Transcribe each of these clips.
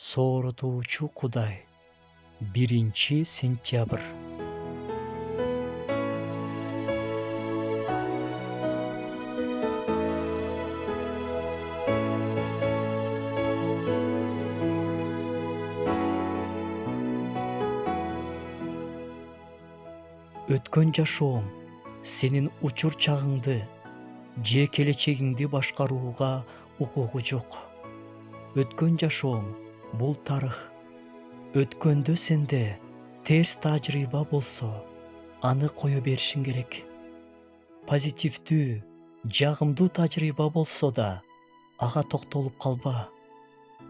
Сооротуучу Кудай. 1-сентябрь. Өткөн жашооң сенин учур чагыңды же келечегиңди башкарууга укугу жок. Өткөн жашооң бул тарых. Өткөндө сенде терс тажрыйба болсо, аны кое беришиң керек. Позитивдүү, жагымдуу тажрыйба болсо да, ага токтолуп калба.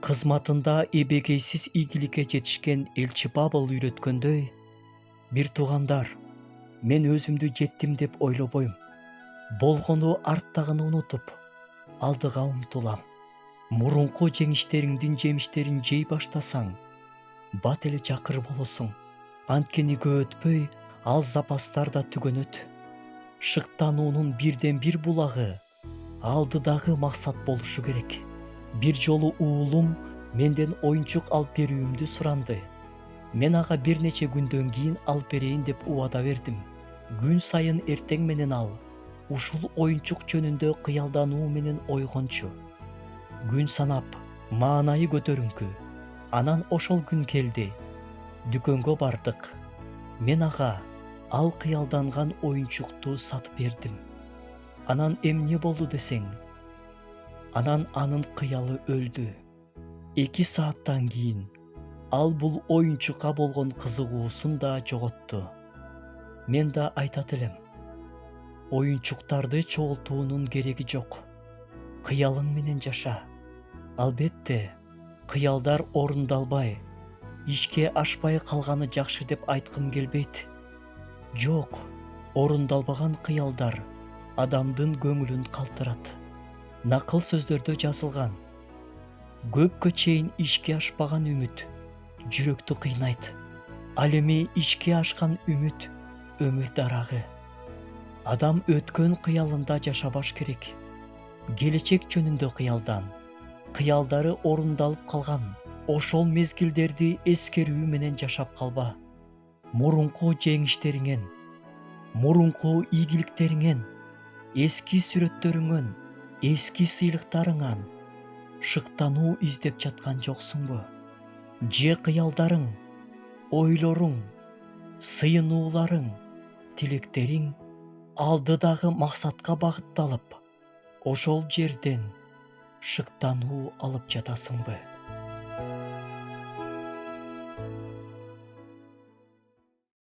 Кызматында эбегейсиз ийгиликке жетишкен элчи Павыл үйрөткөндөй, бир туугандар, мен өзүмдү жеттим деп ойлобойм. Болгону арттагыны унутуп, алдыга умтулам. Мурунку жеңиштериңдин жемиштерин жей баштасаң, бат эле жакыр болосуң. Анткени көп өтпөй, ал запастар да түгөнөт. Шыктануунун бирден бир булагы алдыдагы максат болушу керек. Бир жолу уулум менден оюнчук алып берүүмдү суранды. Мен ага бир нече күндөн кийин алып берейин деп убада бердим. Күн сайын эртең менен ал ушул оюнчук жөнүндө кыялдануу менен ойгончу. Күн санап, маанайы көтөрүңкү. Анан ошол күн келди. Дүкөнгө бардык. Мен ага ал кыялданган оюнчукту сатып бердим. Анан эмне болду десең? Анан анын кыялы өлдү. 2 сааттан кийин ал бул оюнчукка болгон кызыгуусун да жоготту. Мен да айтат элем. Оюнчуктарды чогултуунун кереги жок. Кыялың менен жаша. Албетте, кыялдар орундалбай, ишке ашпай калганы жакшы деп айткым келбейт. Жок, орундалбаган кыялдар адамдын көңүлүн калтырат. Накыл сөздөрдө жазылган: көпкө чейин ишке ашпаган үмүт жүрөктү кыйнайт. Ал эми ишке ашкан үмүт өмүр дарагы. Адам өткөн кыялында жашабаш керек. Келечек жөнүндө кыялдан. Кыялдары орундалып калган ошол мезгилдерди эскерүү менен жашап калба. Мурунку жеңиштериңен, мурунку ийгиликтериңен, эски сүрөттөрүңөн, эски сыйлыктарыңан шыктануу издеп жаткан жоксуңбу? Же кыялдарың, ойлоруң, сыйынууларың, тилектериң алдыдагы максатка багытталып, ошол жерден шыктануу алып жатасыңбы?